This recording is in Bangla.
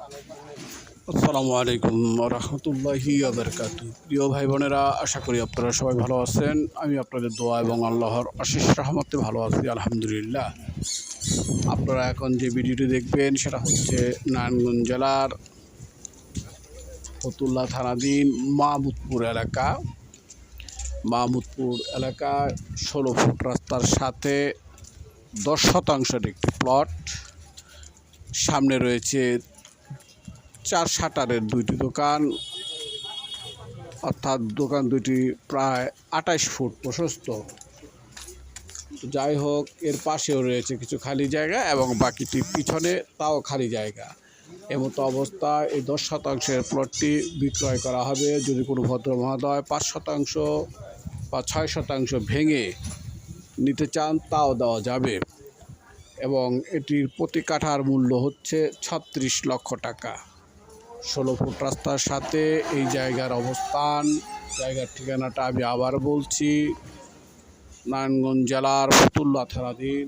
আসসালামু আলাইকুম রহমতুল্লাহি বারকাতু। প্রিয় ভাই বোনেরা, আশা করি আপনারা সবাই ভালো আছেন। আমি আপনাদের দোয়া এবং আল্লাহর অশেষ রহমতে ভালো আছি, আলহামদুলিল্লাহ। আপনারা এখন যে ভিডিওটি দেখবেন সেটা হচ্ছে নারায়ণগঞ্জ জেলার ফতুল্লা থানাধীন মাহমুদপুর এলাকায় 16 ফুট রাস্তার সাথে 10 শতাংশের একটি প্লট। সামনে রয়েছে 4 শাটারের দুইটি দোকান, অর্থাৎ দোকান দুটি প্রায় 28 ফুট প্রশস্ত। যাই হোক, এর পাশেও রয়েছে কিছু খালি জায়গা এবং বাকিটি পিছনে, তাও খালি জায়গা। এমতো অবস্থায় এই 10 শতাংশের প্লটটি বিক্রয় করা হবে। যদি কোনো ভদ্র মহোদয় 5 শতাংশ বা 6 শতাংশ ভেঙে নিতে চান, তাও দেওয়া যাবে। এবং এটির প্রতি কাঠার মূল্য হচ্ছে 36 লক্ষ টাকা। 16 ফুট রাস্তার সাথে এই জায়গার অবস্থান। জায়গার ঠিকানাটা আমি আবার বলছি, নারায়ণগঞ্জ জেলার ফতুল্লা থানাধীন